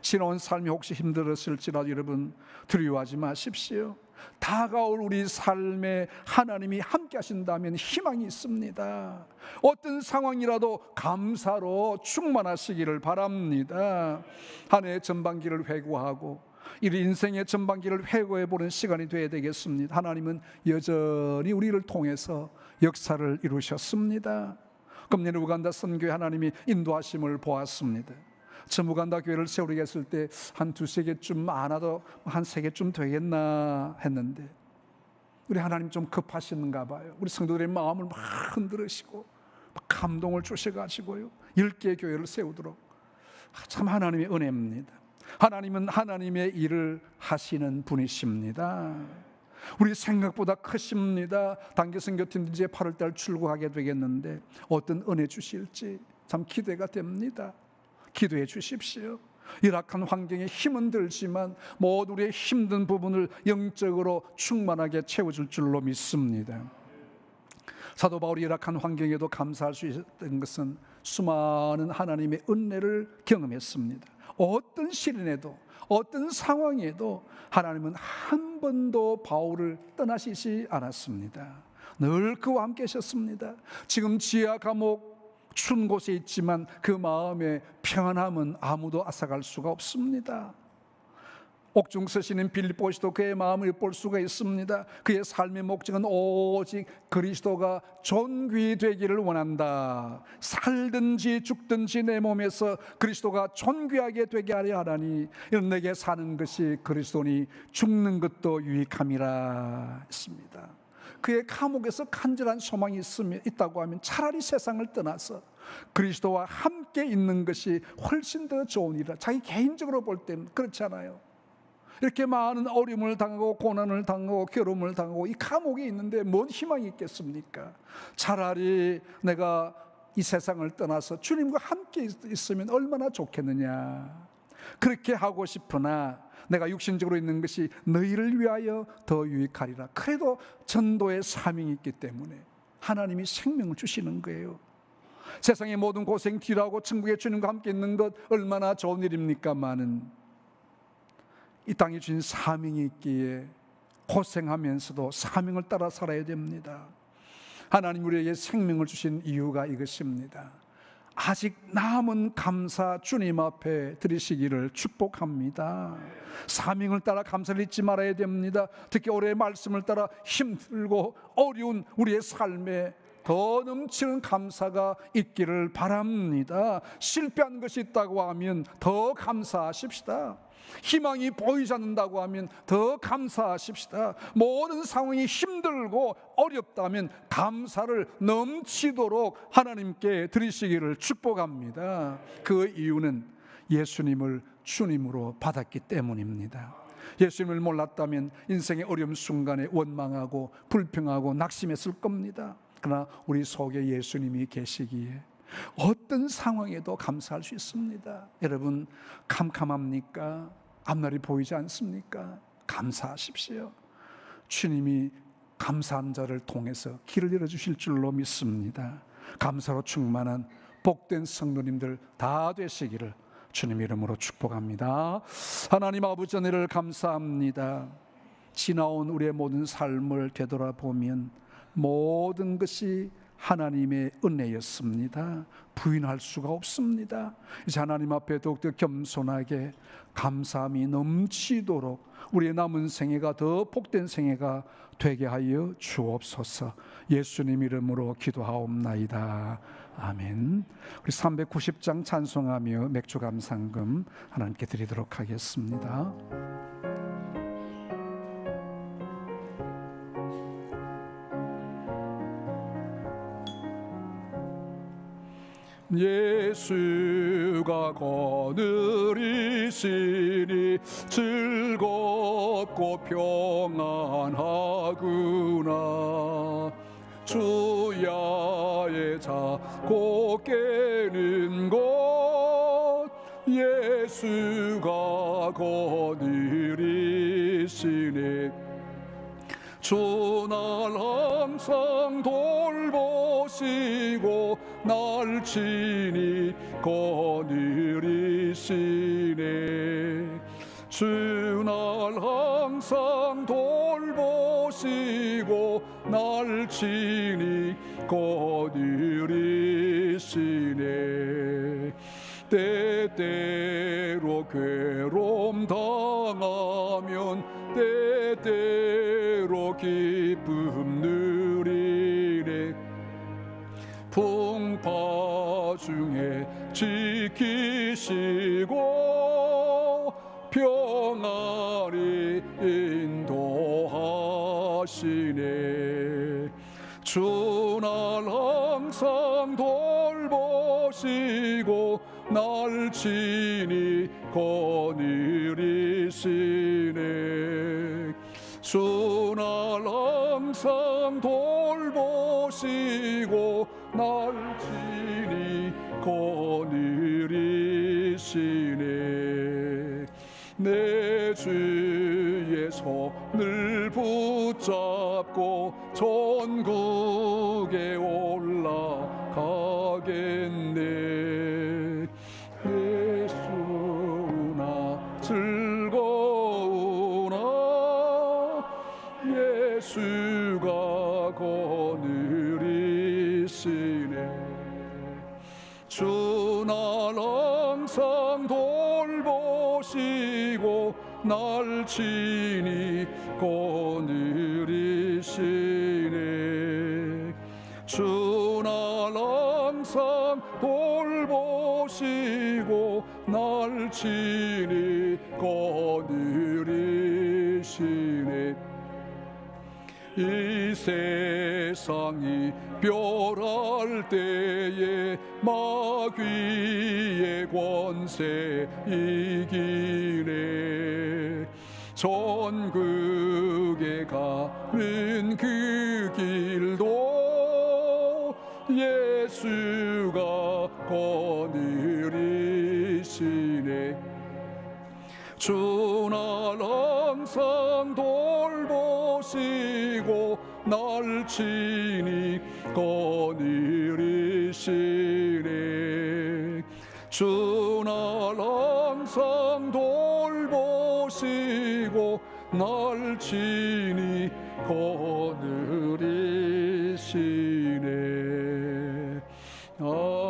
지나온 삶이 혹시 힘들었을지라도 여러분 두려워하지 마십시오. 다가올 우리 삶에 하나님이 함께 하신다면 희망이 있습니다. 어떤 상황이라도 감사로 충만하시기를 바랍니다. 한 해 전반기를 회고하고 이 인생의 전반기를 회고해보는 시간이 되어야 되겠습니다. 하나님은 여전히 우리를 통해서 역사를 이루셨습니다. 금년 우간다 선교회 하나님이 인도하심을 보았습니다. 전 우간다 교회를 세우려고 했을 때 한 2-3개쯤 많아도 한 3개쯤 되겠나 했는데 우리 하나님 좀 급하시는가 봐요. 우리 성도들의 마음을 막 흔들으시고 막 감동을 주셔가지고요 10개의 교회를 세우도록. 참 하나님의 은혜입니다. 하나님은 하나님의 일을 하시는 분이십니다. 우리 생각보다 크십니다. 단기선교팀 이제 8월달 출국하게 되겠는데 어떤 은혜 주실지 참 기대가 됩니다. 기도해 주십시오. 열악한 환경에 힘은 들지만 모두 우리의 힘든 부분을 영적으로 충만하게 채워줄 줄로 믿습니다. 사도 바울이 열악한 환경에도 감사할 수 있었던 것은 수많은 하나님의 은혜를 경험했습니다. 어떤 시련에도 어떤 상황에도 하나님은 한 번도 바울을 떠나시지 않았습니다. 늘 그와 함께 하셨습니다. 지금 지하 감옥 추운 곳에 있지만 그 마음의 평안함은 아무도 앗아갈 수가 없습니다. 옥중 서시는 빌립보시도 그의 마음을 볼 수가 있습니다. 그의 삶의 목적은 오직 그리스도가 존귀되기를 원한다. 살든지 죽든지 내 몸에서 그리스도가 존귀하게 되게 하려 하나니 이런 내게 사는 것이 그리스도니 죽는 것도 유익함이라 했습니다. 그의 감옥에서 간절한 소망이 있다고 하면 차라리 세상을 떠나서 그리스도와 함께 있는 것이 훨씬 더 좋은 일이라. 자기 개인적으로 볼 때는 그렇잖아요. 이렇게 많은 어려움을 당하고 고난을 당하고 괴로움을 당하고 이 감옥에 있는데 뭔 희망이 있겠습니까? 차라리 내가 이 세상을 떠나서 주님과 함께 함께 있으면 얼마나 좋겠느냐. 그렇게 하고 싶으나 내가 육신적으로 있는 것이 너희를 위하여 더 유익하리라. 그래도 전도의 사명이 있기 때문에 하나님이 생명을 주시는 거예요. 세상의 모든 고생 뒤로하고 천국의 주님과 함께 있는 것 얼마나 좋은 일입니까마는 이 땅에 주신 사명이 있기에 고생하면서도 사명을 따라 살아야 됩니다. 하나님 우리에게 생명을 주신 이유가 이것입니다. 아직 남은 감사 주님 앞에 드리시기를 축복합니다. 사명을 따라 감사를 잊지 말아야 됩니다. 특히 올해의 말씀을 따라 힘들고 어려운 우리의 삶에 더 넘치는 감사가 있기를 바랍니다. 실패한 것이 있다고 하면 더 감사하십시다. 희망이 보이지 않는다고 하면 더 감사하십시다. 모든 상황이 힘들고 어렵다면 감사를 넘치도록 하나님께 드리시기를 축복합니다. 그 이유는 예수님을 주님으로 받았기 때문입니다. 예수님을 몰랐다면 인생의 어려움 순간에 원망하고 불평하고 낙심했을 겁니다. 그러나 우리 속에 예수님이 계시기에 어떤 상황에도 감사할 수 있습니다. 여러분, 캄캄합니까? 앞날이 보이지 않습니까? 감사하십시오. 주님이 감사한 자를 통해서 길을 열어주실 줄로 믿습니다. 감사로 충만한 복된 성도님들 다 되시기를 주님 이름으로 축복합니다. 하나님 아버지, 은혜를 감사합니다. 지나온 우리의 모든 삶을 되돌아보면 모든 것이 하나님의 은혜였습니다. 부인할 수가 없습니다. 이제 하나님 앞에 더욱더 겸손하게 감사함이 넘치도록 우리의 남은 생애가 더 복된 생애가 되게 하여 주옵소서. 예수님 이름으로 기도하옵나이다. 아멘. 우리 390장 찬송하며 맥주 감상금 하나님께 드리도록 하겠습니다. 예수가 거느리시니 즐겁고 평안하구나. 주야의 자고 깨는 것 예수가 거느리시니 주 날 항상 돌보시고 날 친히 거느리시네. 주 날 항상 돌보시고 날 친히 거느리시네. 때때로 괴로움 당하면 때때로 기쁨 누리네. 풍파 중에 지키시고 평안히 인도하시네. 주 날 항상 돌보시고 날 친히 거느리시네. 주 날 항상 돌보시고 날 친히 거느리시네. 내 주의 손을 붙잡고 천국에 올라가겠네. 예수나 즐거우나 예수가 거느리시네. 주 날 항상 돌보시고 날 친히 거느리시네. 주 날 항상 돌보시고 날 친히 거느리시네. 이 세상이 멸할 때에 마귀의 권세 이기네. 전국에 가는 그 길도 예수가 거느리시네. 주 날 항상 돌보시고 날 친히 거느리시네. 주 날 항상 돌보시고 날 친히 거느리시네. 아멘.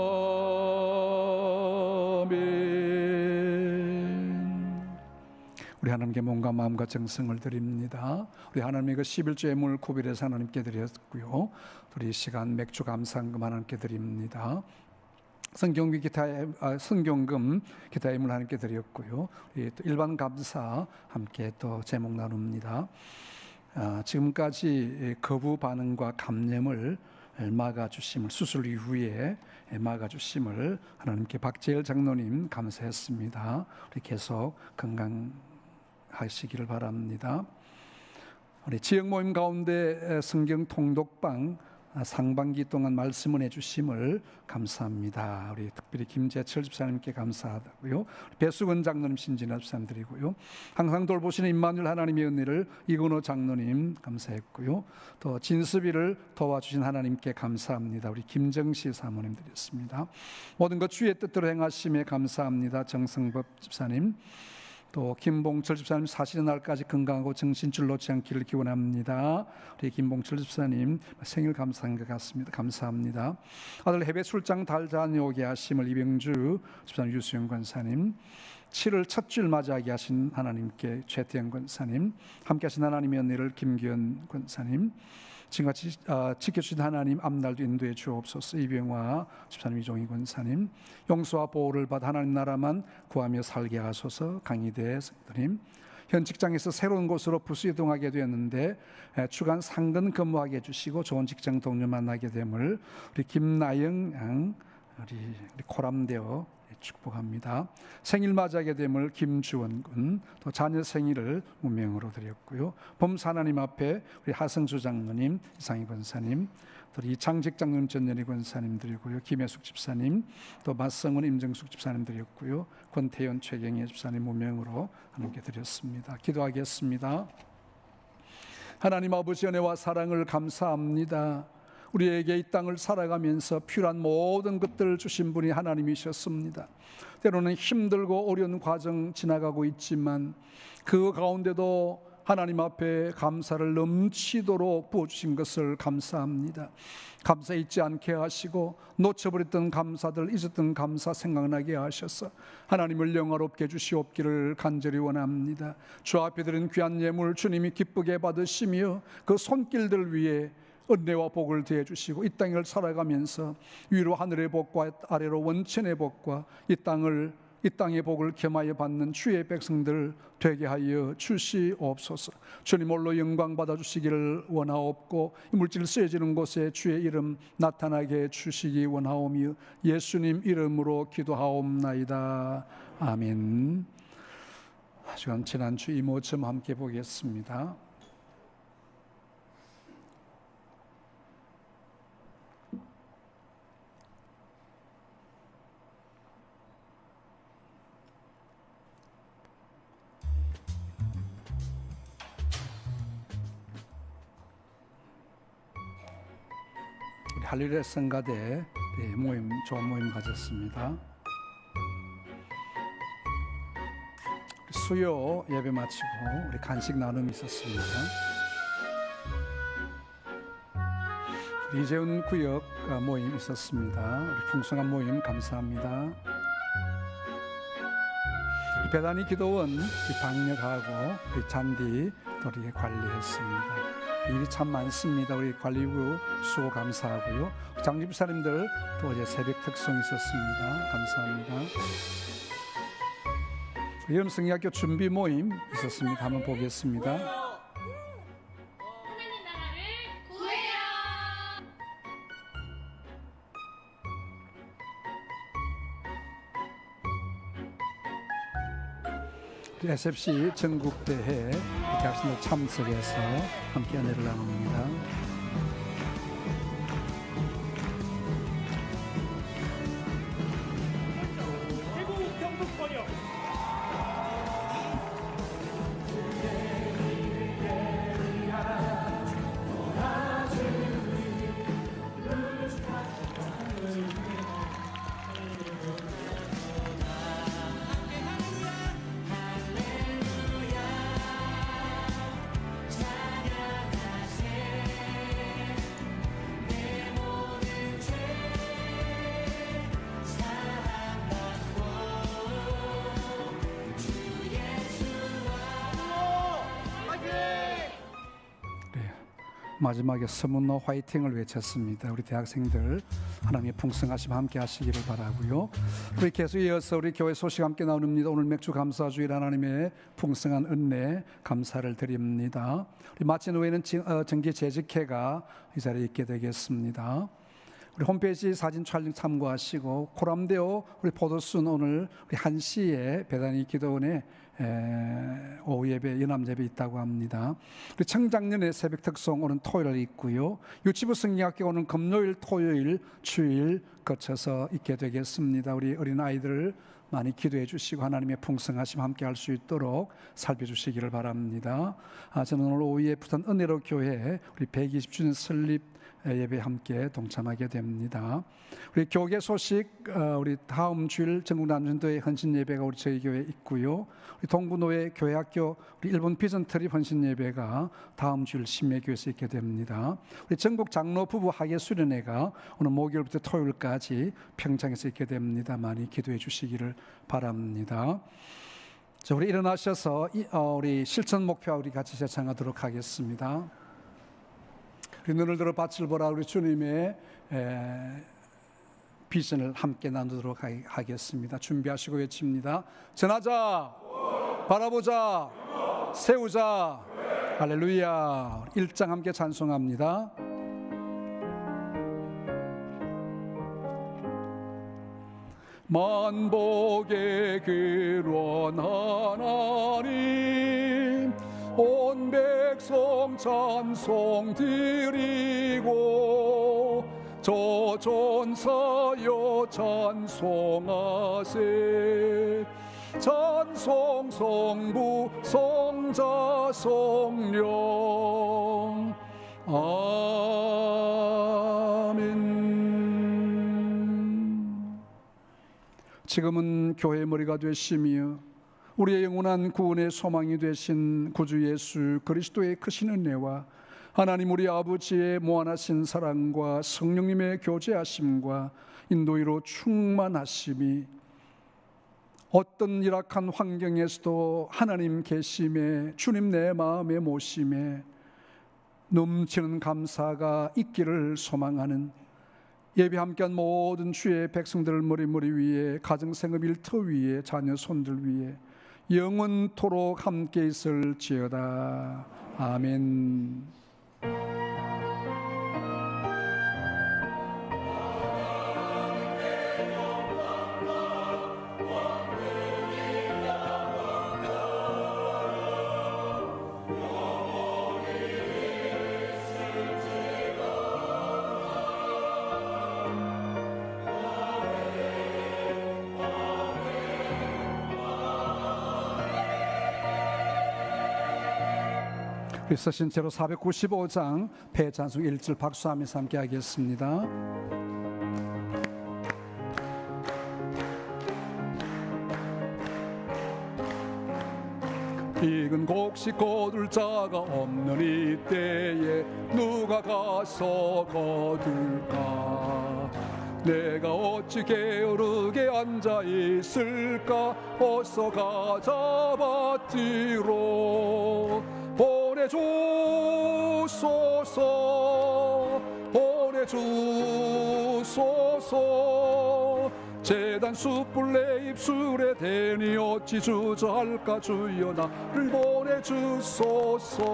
우리 하나님께 몸과 마음과 정성을 드립니다. 우리 하나님의 그 11조 예물 구별해서 하나님께 드렸고요. 우리 이 시간 맥주 감사금 하나님께 드립니다. 성경금 기타 예물 하나님께 드렸고요. 우리 또 일반 감사 함께 또 제목 나눕니다. 지금까지 거부 반응과 감염을 막아주심을, 수술 이후에 막아주심을 하나님께 박재열 장로님 감사했습니다. 우리 계속 건강하시기를 바랍니다. 우리 지역 모임 가운데 성경 통독방 상반기 동안 말씀을 해주심을 감사합니다. 우리 특별히 김재철 집사님께 감사하고요. 배수근 장로님, 신진아 집사님 드리고요. 항상 돌보시는 임마누엘 하나님의 은혜를 이근호 장로님 감사했고요. 또 진수비를 도와주신 하나님께 감사합니다. 우리 김정시 사모님 드렸습니다. 모든 것 주의 뜻대로 행하심에 감사합니다. 정성법 집사님, 또 김봉철 집사님 사시는 날까지 건강하고 정신줄 놓지 않기를 기원합니다. 우리 김봉철 집사님 생일 감사한 것 같습니다. 감사합니다. 아들 해외 출장 달다녀오게 하심을 이병주 집사님, 유수영 권사님, 7월 첫 줄 맞이하게 하신 하나님께 최태영 권사님, 함께 하신 하나님의 은혜를 김기현 권사님, 지금같이 지켜주신 하나님 앞날도 인도해 주옵소서. 이병화 집사님, 이종희 권사님, 용서와 보호를 받아 하나님 나라만 구하며 살게 하소서. 강희대 성도님, 현 직장에서 새로운 곳으로 부수 이동하게 되었는데 주간 상근 근무하게 해주시고 좋은 직장 동료 만나게 됨을 우리 김나영 양, 우리 코람대어 축복합니다. 생일 맞이하게 됨을 김주원 군, 또 자녀 생일을 무명으로 드렸고요. 범사 하나님 앞에 우리 하성주 장로님, 이상희 권사님, 또 이창직 장로님, 전연희 권사님 드리고요. 김혜숙 집사님, 또 맞성은 임정숙 집사님 드렸고요. 권태현 최경혜 집사님 무명으로 하나님께 드렸습니다. 기도하겠습니다. 하나님 아버지 은혜와 사랑을 감사합니다. 우리에게 이 땅을 살아가면서 필요한 모든 것들을 주신 분이 하나님이셨습니다. 때로는 힘들고 어려운 과정 지나가고 있지만 그 가운데도 하나님 앞에 감사를 넘치도록 부어주신 것을 감사합니다. 감사 잊지 않게 하시고 놓쳐버렸던 감사들, 잊었던 감사 생각나게 하셔서 하나님을 영화롭게 주시옵기를 간절히 원합니다. 주 앞에 드린 귀한 예물 주님이 기쁘게 받으시며 그 손길들 위에 은혜와 복을 더해 주시고 이 땅을 살아가면서 위로 하늘의 복과 아래로 원천의 복과 이 땅의 복을 겸하여 받는 주의 백성들 되게 하여 주시옵소서. 주님 홀로 영광 받아 주시기를 원하옵고 물질 쓰여지는 곳에 주의 이름 나타나게 주시기 원하오며 예수님 이름으로 기도하옵나이다. 아멘. 지금 지난주 이모점 함께 보겠습니다. 할리우드 성가대 모임, 좋은 모임 가졌습니다. 수요 예배 마치고 우리 간식 나눔이 있었습니다. 우리 이재훈 구역 모임 있었습니다. 우리 풍성한 모임 감사합니다. 우리 배단위 기도원 우리 방역하고 우리 잔디 또 우리 관리했습니다. 일이 참 많습니다. 우리 관리부 수고 감사하고요. 장집사님들 또 어제 새벽 특송 있었습니다. 감사합니다. 여름성리학교 준비 모임 있었습니다. 한번 보겠습니다. 하나님 나라를 구해요. SFC 전국대회 학생들 참석해서 함께 은혜를 나눕니다. 마지막에 서문노 화이팅을 외쳤습니다. 우리 대학생들 하나님의 풍성하심 함께 하시기를 바라고요. 우리 계속 이어서 우리 교회 소식 함께 나눕니다. 오늘 맥주 감사주일 하나님의 풍성한 은혜 감사를 드립니다. 우리 마친 후에는 정기 재직회가 이 자리에 있게 되겠습니다. 우리 홈페이지 사진 촬영 참고하시고 코람데오 우리 포도순 오늘 우리 1시에 배단위 기도원에 오후 예배 연합 예배 있다고 합니다. 우리 청장년의 새벽 특송 오는 토요일 있고요. 유치부 성경학교 오는 금요일 토요일 주일 거쳐서 있게 되겠습니다. 우리 어린 아이들 많이 기도해 주시고 하나님의 풍성하심 함께 할 수 있도록 살펴주시기를 바랍니다. 저는 오늘 오후에 부산 은혜로 교회 우리 120주년 설립 예배 함께 동참하게 됩니다. 우리 교계 소식 우리 다음 주일 전국 남전도회 헌신 예배가 우리 저희 교회에 있고요. 우리 동구노회 교회학교 우리 일본 비전 트립 헌신 예배가 다음 주일 신매교회에서 있게 됩니다. 우리 전국 장로 부부 학예 수련회가 오늘 목요일부터 토요일까지 평창에서 있게 됩니다. 많이 기도해 주시기를 바랍니다. 자, 우리 일어나셔서 우리 실천 목표 우리 같이 제창하도록 하겠습니다. 우리 눈을 들어 밭을 보라 우리 주님의 비전을 함께 나누도록 하겠습니다. 준비하시고 외칩니다. 전하자, 바라보자, 세우자. 할렐루야. 1장 함께 찬송합니다. 만복의 근원 하나님 온 백성 찬송 드리고 저전사여 찬송하세 찬송 성부 성자 성령 아멘. 지금은 교회의 머리가 되시며 우리의 영원한 구원의 소망이 되신 구주 예수 그리스도의 크신 은혜와 하나님 우리 아버지의 무한하신 사랑과 성령님의 교제하심과 인도위로 충만하심이 어떤 열악한 환경에서도 하나님 계심에 주님 내 마음에 모심에 넘치는 감사가 있기를 소망하는 예배 함께한 모든 주의 백성들 머리 위에 가정생업 일터 위에 자녀 손들 위에 영원토록 함께 있을지어다. 아멘. 그래서 신체로 495장 패찬송 1절 박수하면서 함께 하겠습니다. 익은 곡식 거둘 자가 없는 이때에 누가 가서 거둘까? 내가 어찌 게으르게 앉아 있을까? 어서 가자 밭으로 보내주소서 보내주소서 제단 숯불 내 입술에 대니 어찌 주저할까? 주여 나를 보내주소서.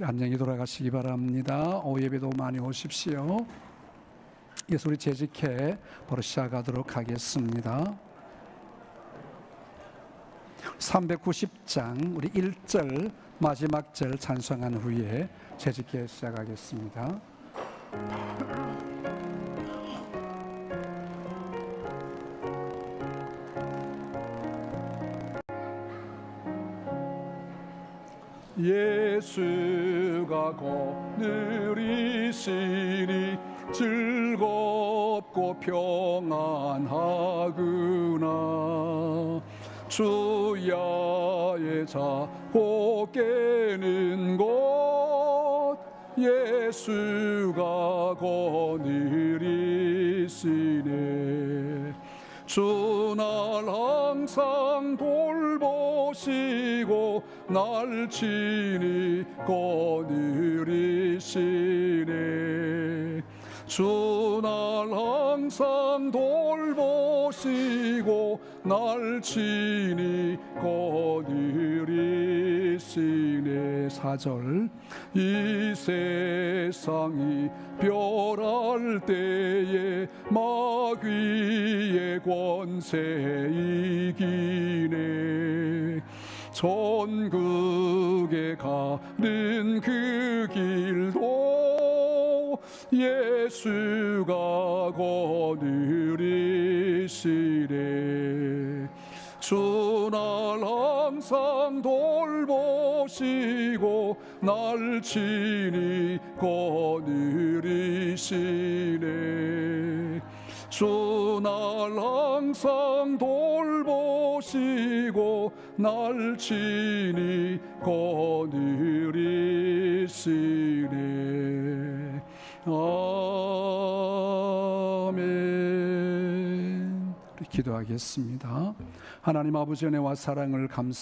안녕히 돌아가시기 바랍니다. 오후 예배도 많이 오십시오. 예수 우리 재직회 바로 시작하도록 하겠습니다. 390장 우리 1절 마지막 절 찬송한 후에 재직회 시작하겠습니다. 예수가 거느리시니 즐겁고 평안하구나. 주야의 자고 깨는 곳 예수가 거느리시네. 주 날 항상 돌보시고 날 친히 거느리시네. 주 날 항상 돌보시고 날 친히 거느리시네. 4절 이 세상이 멸할 때에 마귀의 권세 이기네. 천국에 가는 그 길도 예수가 거느리시네. 주 날 항상 돌보시고 날 친히 거느리시네. 주 날 항상 돌보시고 날 친히 거느리시네. 아멘. 우리 기도하겠습니다. 하나님 아버지 은혜와 사랑을 감사